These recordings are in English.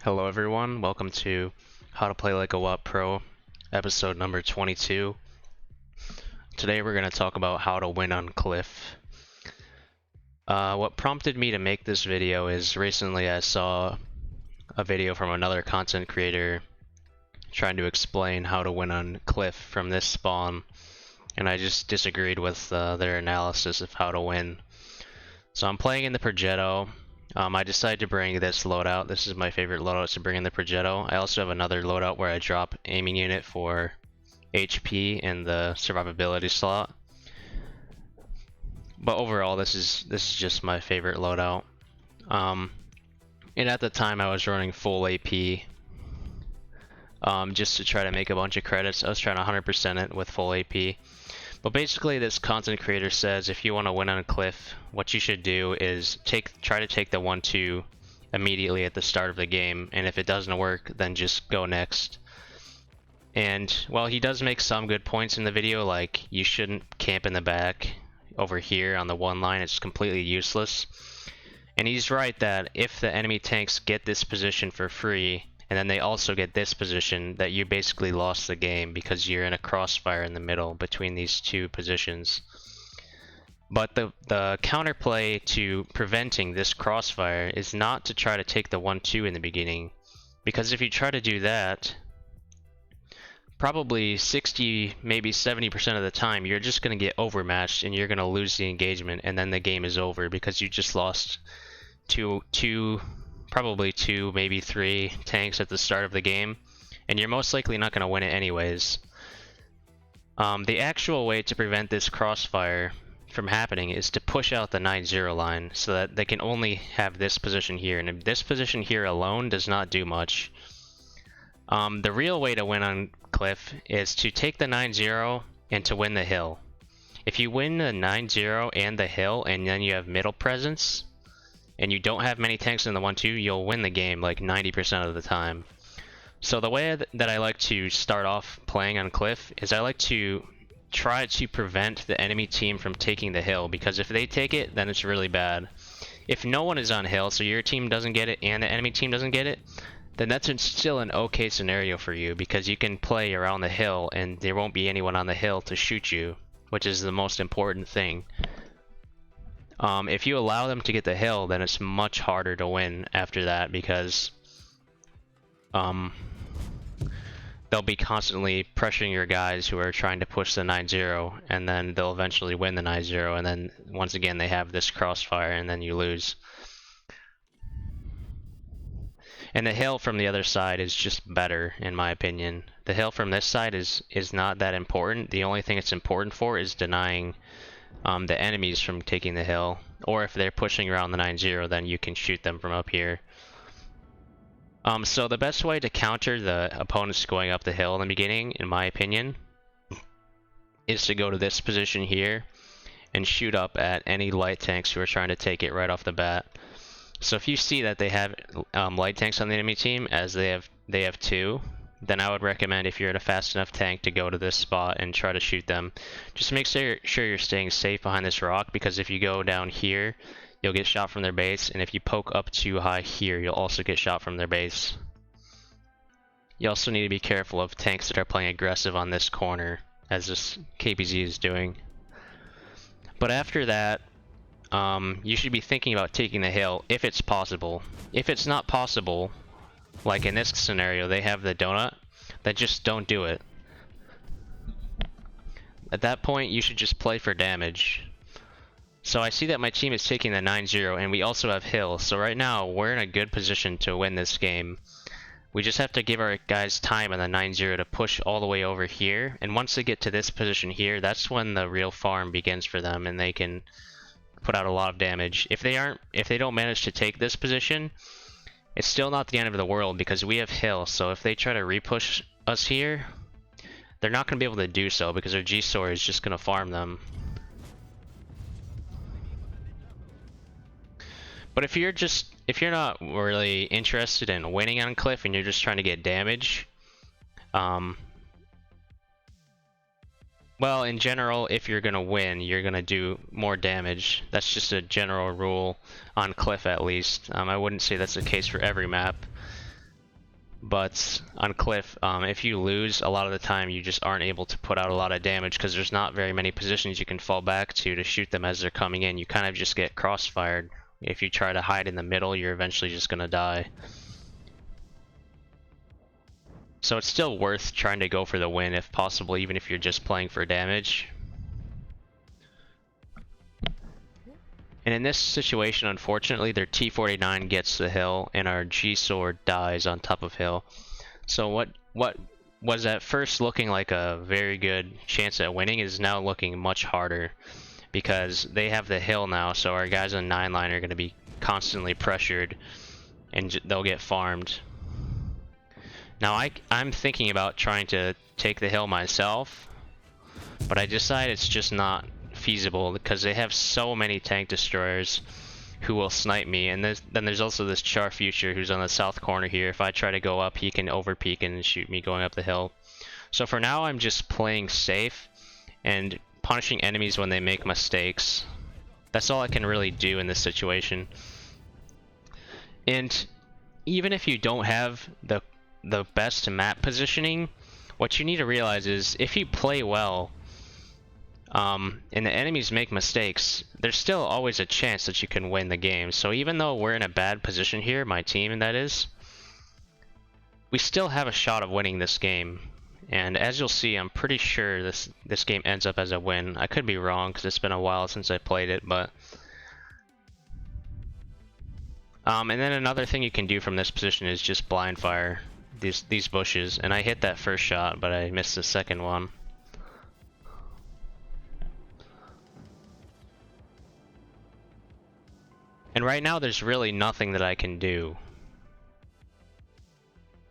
Hello everyone, welcome to How to Play Like a WAP Pro, episode number 22. Today we're going to talk about how to win on Cliff. What prompted me to make this video is recently I saw a video from another content creator trying to explain how to win on Cliff from this spawn, and I just disagreed with their analysis of how to win. So I'm playing in the Progetto. I decided to bring this loadout. This is my favorite loadout to bring in the Progetto. I also have another loadout where I drop aiming unit for HP in the survivability slot. But overall, this is just my favorite loadout. And at the time, I was running full AP, just to try to make a bunch of credits. I was trying to 100% it with full AP. But basically, this content creator says if you want to win on a cliff, what you should do is try to take the 1-2 immediately at the start of the game, and if it doesn't work, then just go next. And while he does make some good points in the video, like you shouldn't camp in the back over here on the one line, it's completely useless. And he's right that if the enemy tanks get this position for free, and then they also get this position, that you basically lost the game because you're in a crossfire in the middle between these two positions. But the counterplay to preventing this crossfire is not to try to take the 1-2 in the beginning, because if you try to do that, probably 60, maybe 70% of the time, you're just going to get overmatched and you're going to lose the engagement, and then the game is over because you just lost probably two, maybe three tanks at the start of the game, and you're most likely not going to win it anyways. The actual way to prevent this crossfire from happening is to push out the 9-0 line so that they can only have this position here, and this position here alone does not do much. The real way to win on Cliff is to take the 9-0 and to win the hill. If you win the 9-0 and the hill and then you have middle presence, and you don't have many tanks in the 1-2, you'll win the game like 90% of the time. So the way that I like to start off playing on Cliff is I like to try to prevent the enemy team from taking the hill, because if they take it, then it's really bad. If no one is on hill, so your team doesn't get it and the enemy team doesn't get it, then that's still an okay scenario for you, because you can play around the hill and there won't be anyone on the hill to shoot you, which is the most important thing. If you allow them to get the hill, then it's much harder to win after that, because they'll be constantly pressuring your guys who are trying to push the 9-0, and then they'll eventually win the 9-0, and then once again they have this crossfire and then you lose. And the hill from the other side is just better, in my opinion. The hill from this side is not that important. The only thing it's important for is denying the enemies from taking the hill, or if they're pushing around the 9-0, then you can shoot them from up here. So the best way to counter the opponents going up the hill in the beginning, in my opinion, is to go to this position here and shoot up at any light tanks who are trying to take it right off the bat. So if you see that they have light tanks on the enemy team, as they have two, then I would recommend, if you're in a fast enough tank, to go to this spot and try to shoot them. Just make sure you're staying safe behind this rock, because if you go down here, you'll get shot from their base, and if you poke up too high here, you'll also get shot from their base. You also need to be careful of tanks that are playing aggressive on this corner, as this KPZ is doing. But after that, you should be thinking about taking the hill if it's possible. If it's not possible, like in this scenario, they have the donut, then just don't do it. At that point, you should just play for damage. So I see that my team is taking the 9-0, and we also have hill, so right now we're in a good position to win this game. We just have to give our guys time on the 9-0 to push all the way over here, and once they get to this position here, that's when the real farm begins for them, and they can put out a lot of damage. If they don't manage to take this position, it's still not the end of the world, because we have hill, so if they try to repush us here, they're not going to be able to do so, because our G-Sword is just going to farm them. But if you're not really interested in winning on Cliff and you're just trying to get damage, well, in general, if you're gonna win, you're gonna do more damage. That's just a general rule on Cliff, at least. I wouldn't say that's the case for every map. But on Cliff, if you lose, a lot of the time you just aren't able to put out a lot of damage because there's not very many positions you can fall back to shoot them as they're coming in. You kind of just get crossfired. If you try to hide in the middle, you're eventually just gonna die. So it's still worth trying to go for the win if possible, even if you're just playing for damage. And in this situation, unfortunately, their T-49 gets the hill and our G-sword dies on top of hill. So what was at first looking like a very good chance at winning is now looking much harder because they have the hill now, so our guys on 9-line are going to be constantly pressured and they'll get farmed. Now I'm thinking about trying to take the hill myself, but I decide it's just not feasible because they have so many tank destroyers who will snipe me, and then there's also this Char Future who's on the south corner here. If I try to go up, he can overpeak and shoot me going up the hill. So for now I'm just playing safe and punishing enemies when they make mistakes. That's all I can really do in this situation. And even if you don't have the best map positioning, what you need to realize is if you play well and the enemies make mistakes, there's still always a chance that you can win the game. So even though we're in a bad position here, my team that is, we still have a shot of winning this game. And as you'll see, I'm pretty sure this game ends up as a win. I could be wrong because it's been a while since I played it, but and then another thing you can do from this position is just blind fire these bushes. And I hit that first shot, but I missed the second one. And right now there's really nothing that I can do.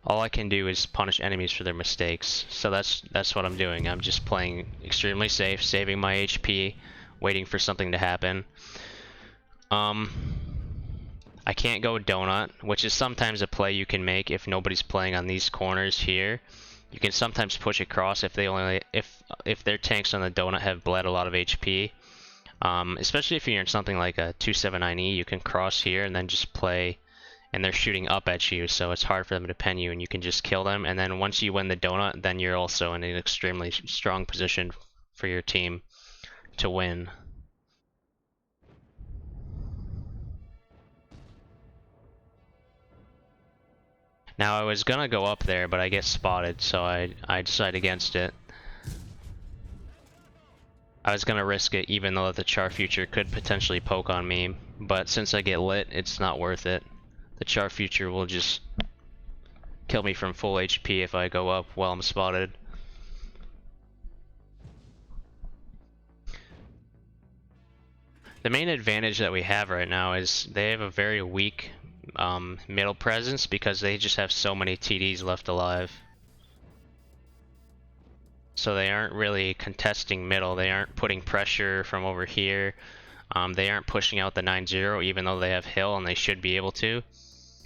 All I can do is punish enemies for their mistakes. So that's what I'm doing. I'm just playing extremely safe, saving my HP, waiting for something to happen. I can't go donut, which is sometimes a play you can make if nobody's playing on these corners here. You can sometimes push across if if their tanks on the donut have bled a lot of HP. Especially if you're in something like a 279E, you can cross here and then just play, and they're shooting up at you, so it's hard for them to pen you, and you can just kill them. And then once you win the donut, then you're also in an extremely strong position for your team to win. Now I was gonna go up there, but I get spotted, so I decide against it. I was gonna risk it even though the Char Future could potentially poke on me, but since I get lit, it's not worth it. The Char Future will just kill me from full HP if I go up while I'm spotted. The main advantage that we have right now is they have a very weak middle presence because they just have so many TDs left alive. So they aren't really contesting middle, they aren't putting pressure from over here. They aren't pushing out the 9-0 even though they have hill and they should be able to.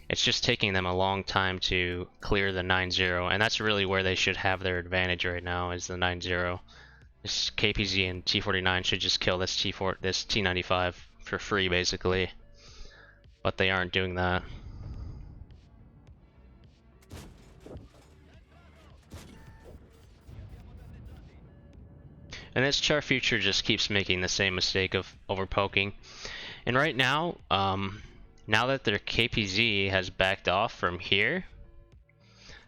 It's just taking them a long time to clear the 9-0, and that's really where they should have their advantage right now, is the 9-0. This KPZ and T49 should just kill this T95 for free basically. But they aren't doing that. And this Char Future just keeps making the same mistake of overpoking. And right now, now that their KPZ has backed off from here,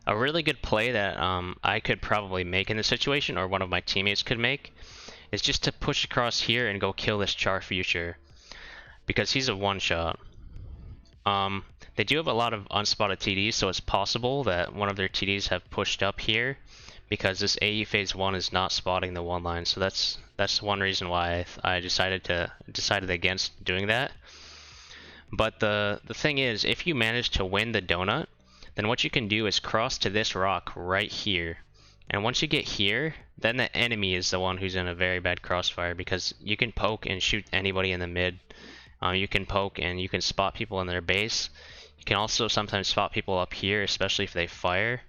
a really good play that I could probably make in this situation, or one of my teammates could make, is just to push across here and go kill this Char Future. Because he's a one-shot. They do have a lot of unspotted TDs, so it's possible that one of their TDs have pushed up here, because this AE phase 1 is not spotting the one line. So that's one reason why I decided against doing that. But the thing is, if you manage to win the donut, then what you can do is cross to this rock right here. And once you get here, then the enemy is the one who's in a very bad crossfire, because you can poke and shoot anybody in the mid. You can poke and you can spot people in their base. You can also sometimes spot people up here, especially if they fire.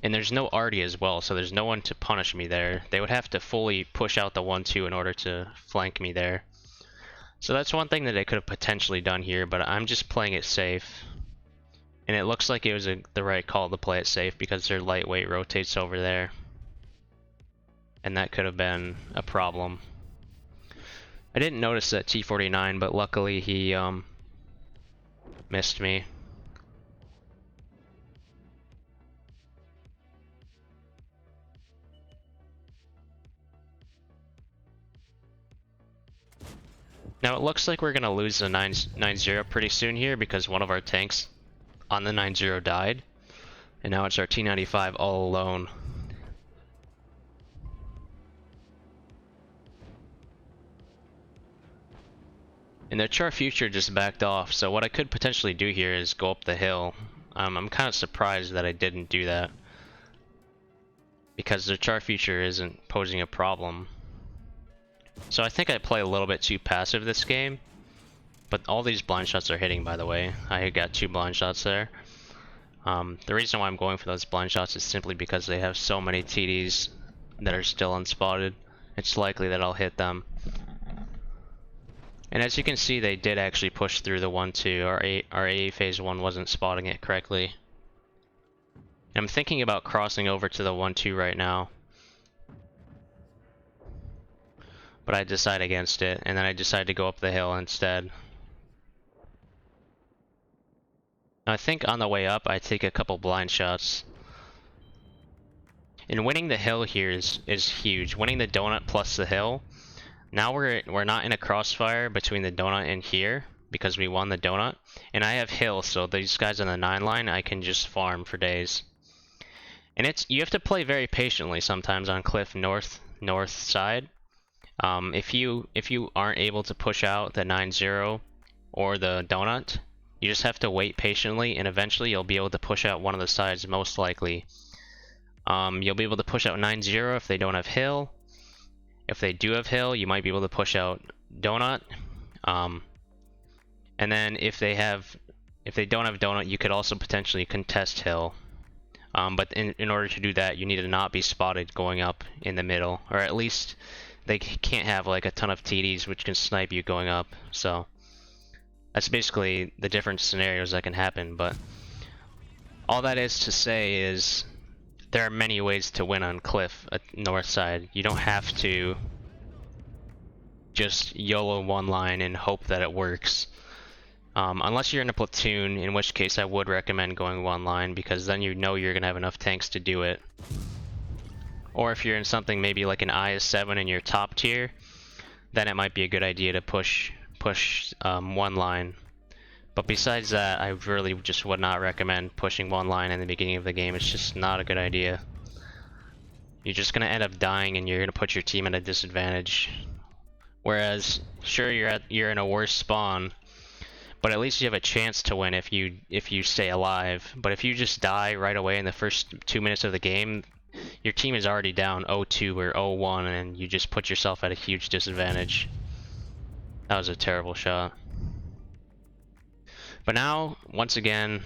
And there's no arty as well, so there's no one to punish me there. They would have to fully push out the 1-2 in order to flank me there. So that's one thing that I could have potentially done here, but I'm just playing it safe. And it looks like it was the right call to play it safe because their lightweight rotates over there. And that could have been a problem. I didn't notice that T-49, but luckily he missed me. Now it looks like we're gonna lose the 9-0 pretty soon here because one of our tanks on the 9-0 died. And now it's our T-95 all alone. And the Char Future just backed off, so what I could potentially do here is go up the hill. I'm kind of surprised that I didn't do that, because the Char Future isn't posing a problem. So I think I play a little bit too passive this game, but all these blind shots are hitting, by the way. I got 2 blind shots there. The reason why I'm going for those blind shots is simply because they have so many TDs that are still unspotted. It's likely that I'll hit them. And as you can see, they did actually push through the 1-2. Our AA phase 1 wasn't spotting it correctly. And I'm thinking about crossing over to the 1-2 right now. But I decide against it, and then I decide to go up the hill instead. I think on the way up, I take a couple blind shots. And winning the hill here is huge. Winning the donut plus the hill. Now we're not in a crossfire between the donut and here because we won the donut, and I have hill, so these guys on the 9 line I can just farm for days. And you have to play very patiently sometimes on cliff north side. If you aren't able to push out the 9-0 or the donut, you just have to wait patiently, and eventually you'll be able to push out one of the sides most likely. You'll be able to push out 9-0 if they don't have hill. If they do have hill, you might be able to push out donut. And then if they don't have donut, you could also potentially contest hill. But in order to do that, you need to not be spotted going up in the middle, or at least they can't have like a ton of TDs which can snipe you going up. So that's basically the different scenarios that can happen. But all that is to say is, there are many ways to win on cliff at north side. You don't have to just YOLO one line and hope that it works. Unless you're in a platoon, in which case I would recommend going one line, because then you know you're going to have enough tanks to do it. Or if you're in something maybe like an IS-7 in your top tier, then it might be a good idea to push one line. But besides that, I really just would not recommend pushing one line in the beginning of the game. It's just not a good idea. You're just gonna end up dying, and you're gonna put your team at a disadvantage. Whereas, sure, you're in a worse spawn, but at least you have a chance to win if you stay alive. But if you just die right away in the first 2 minutes of the game, your team is already down 0-2 or 0-1, and you just put yourself at a huge disadvantage. That was a terrible shot. But now, once again,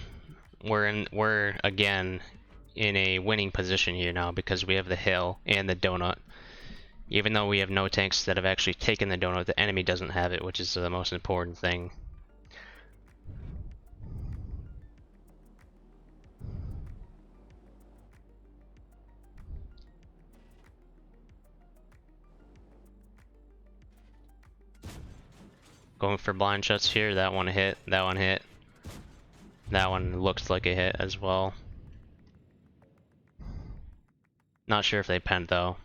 we're again in a winning position here now because we have the hill and the donut. Even though we have no tanks that have actually taken the donut, the enemy doesn't have it, which is the most important thing. Going for blind shots here. That one hit. That one hit. That one looked like a hit as well. Not sure if they penned though.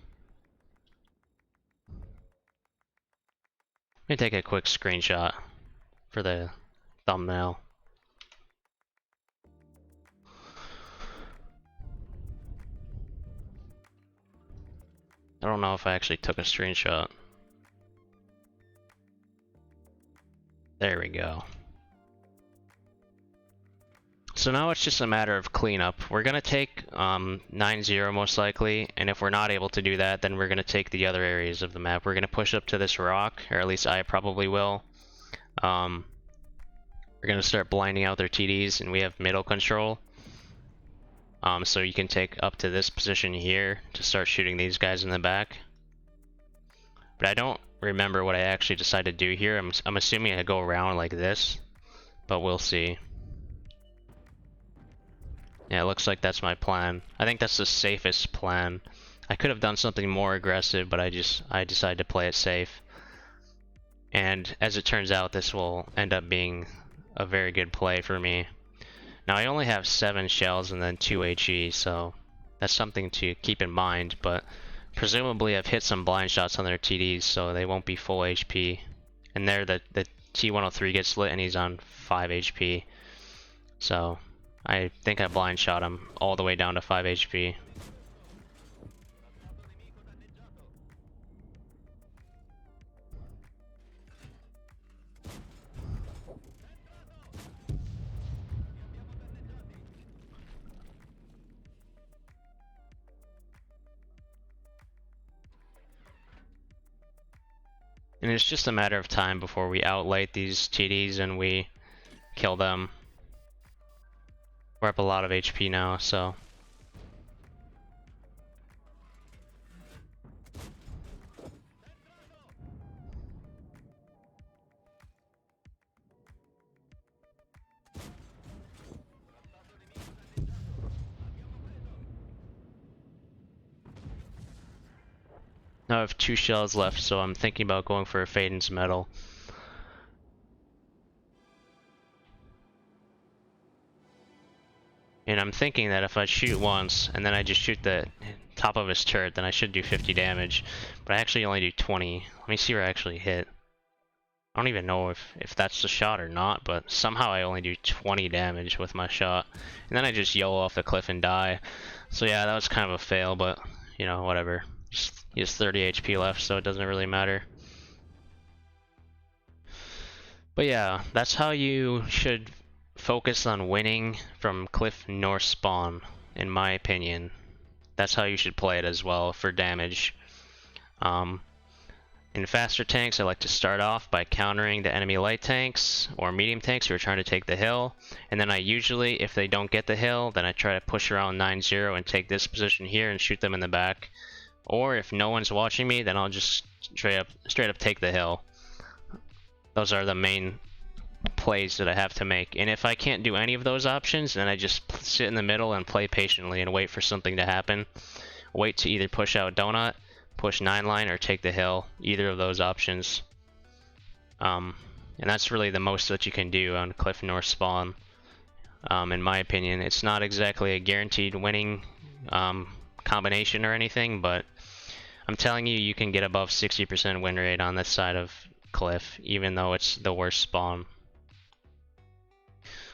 Let me take a quick screenshot for the thumbnail. I don't know if I actually took a screenshot. There we go. So now it's just a matter of cleanup. We're gonna take 9-0 most likely, and if we're not able to do that, then we're gonna take the other areas of the map. We're gonna push up to this rock, or at least I probably will. We're gonna start blinding out their TDs, and we have middle control. So you can take up to this position here to start shooting these guys in the back. But I don't remember what I actually decided to do here. I'm assuming I go around like this, but we'll see. Yeah, it looks like that's my plan. I think that's the safest plan. I could have done something more aggressive, but I decided to play it safe. And as it turns out, this will end up being a very good play for me. Now I only have 7 shells and then 2 HE, so that's something to keep in mind, but presumably I've hit some blind shots on their TDs, so they won't be full HP. And there the T103 gets lit and he's on 5 HP. So I think I blind shot him all the way down to 5 HP. And it's just a matter of time before we outlate these TDs and we kill them. We're up a lot of HP now, so. Now I have 2 shells left, so I'm thinking about going for a Faden's Metal. And I'm thinking that if I shoot once, and then I just shoot the top of his turret, then I should do 50 damage. But I actually only do 20. Let me see where I actually hit. I don't even know if that's the shot or not, but somehow I only do 20 damage with my shot. And then I just YOLO off the cliff and die. So yeah, that was kind of a fail, but, you know, whatever. He has 30 HP left, so it doesn't really matter. But yeah, that's how you should focus on winning from Cliff North spawn, in my opinion. That's how you should play it as well for damage. In faster tanks, I like to start off by countering the enemy light tanks or medium tanks who are trying to take the hill. And then I usually, if they don't get the hill, then I try to push around 9-0 and take this position here and shoot them in the back. Or if no one's watching me, then I'll just straight up take the hill. Those are the main plays that I have to make. And if I can't do any of those options, then I just sit in the middle and play patiently and wait for something to happen. Wait to either push out Donut, push 9-line, or take the hill. Either of those options. And that's really the most that you can do on Cliff North spawn. In my opinion, it's not exactly a guaranteed winning combination or anything, but I'm telling you, you can get above 60% win rate on this side of Cliff, even though it's the worst spawn.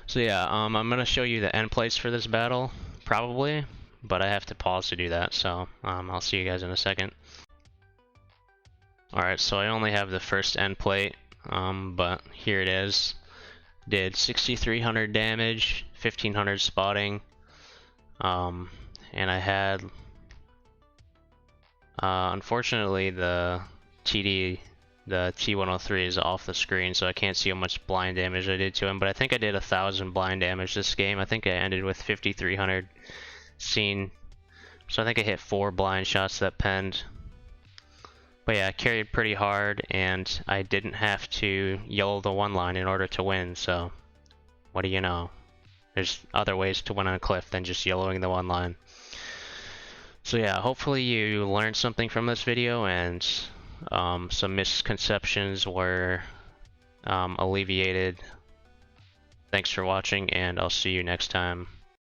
So yeah, I'm gonna show you the end plates for this battle, probably, but I have to pause to do that, so I'll see you guys in a second. Alright, so I only have the first end plate, but here it is. Did 6,300 damage, 1,500 spotting, and I had, unfortunately, the T103 is off the screen, so I can't see how much blind damage I did to him, but I think I did 1,000 blind damage this game. I think I ended with 5,300 seen, so I think I hit 4 blind shots that penned. But yeah, I carried pretty hard, and I didn't have to YOLO the 1-line in order to win, so what do you know? There's other ways to win on a cliff than just YOLOing the 1-line. So yeah, hopefully you learned something from this video, and some misconceptions were alleviated. Thanks for watching, and I'll see you next time.